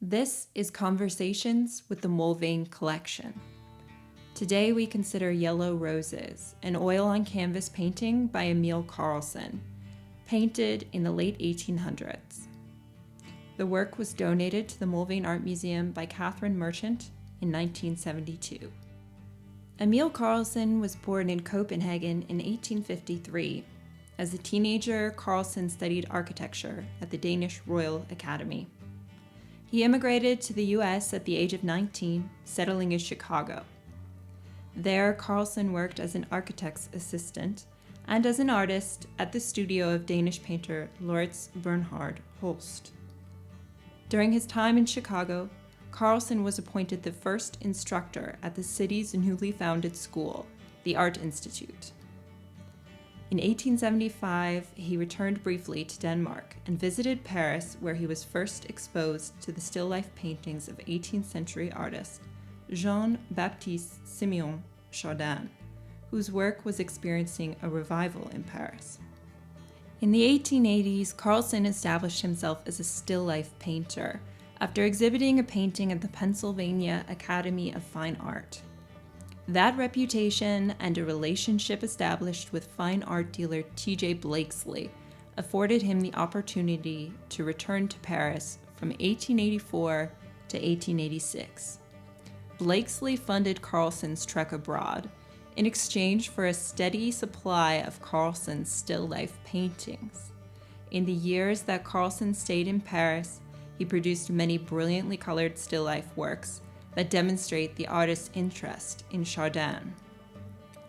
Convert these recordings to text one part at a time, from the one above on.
This is Conversations with the Mulvane Collection. Today we consider Yellow Roses, an oil-on-canvas painting by Emil Carlson, painted in the late 1800s. The work was donated to the Mulvane Art Museum by Catherine Merchant in 1972. Emil Carlson was born in Copenhagen in 1853. As a teenager, Carlson studied architecture at the Danish Royal Academy. He immigrated to the U.S. at the age of 19, settling in Chicago. There, Carlson worked as an architect's assistant and as an artist at the studio of Danish painter Laurits Bernhard Holst. During his time in Chicago, Carlson was appointed the first instructor at the city's newly founded school, the Art Institute. In 1875, he returned briefly to Denmark and visited Paris, where he was first exposed to the still-life paintings of 18th century artist Jean-Baptiste Simeon Chardin, whose work was experiencing a revival in Paris. In the 1880s, Carlson established himself as a still-life painter after exhibiting a painting at the Pennsylvania Academy of Fine Art. That reputation and a relationship established with fine art dealer T.J. Blakesley afforded him the opportunity to return to Paris from 1884 to 1886. Blakesley funded Carlson's trek abroad in exchange for a steady supply of Carlson's still-life paintings. In the years that Carlson stayed in Paris, he produced many brilliantly colored still-life works that demonstrate the artist's interest in Chardin.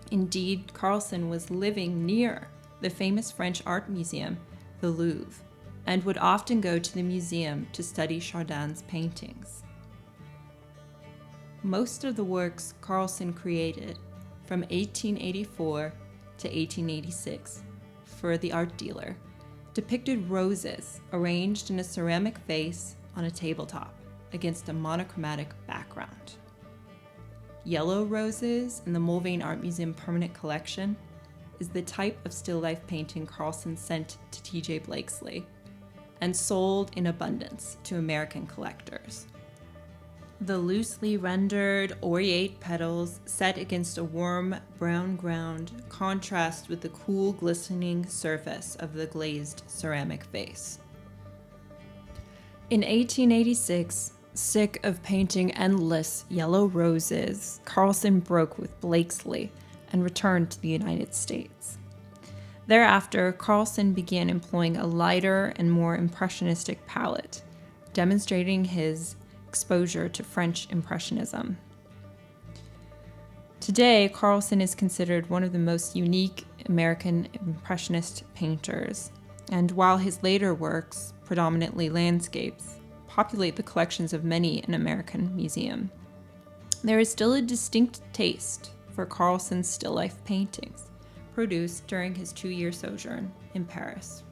Indeed, Carlson was living near the famous French art museum, the Louvre, and would often go to the museum to study Chardin's paintings. Most of the works Carlson created from 1884 to 1886 for the art dealer depicted roses arranged in a ceramic vase on a tabletop against a monochromatic background. Yellow Roses in the Mulvane Art Museum permanent collection is the type of still-life painting Carlson sent to T.J. Blakesley and sold in abundance to American collectors. The loosely rendered aureate petals set against a warm brown ground contrast with the cool, glistening surface of the glazed ceramic vase. In 1886, sick of painting endless yellow roses, Carlson broke with Blakesley and returned to the United States. Thereafter, Carlson began employing a lighter and more impressionistic palette, demonstrating his exposure to French Impressionism. Today, Carlson is considered one of the most unique American Impressionist painters, and while his later works, predominantly landscapes, populate the collections of many an American museum, there is still a distinct taste for Carlson's still-life paintings, produced during his 2-year sojourn in Paris.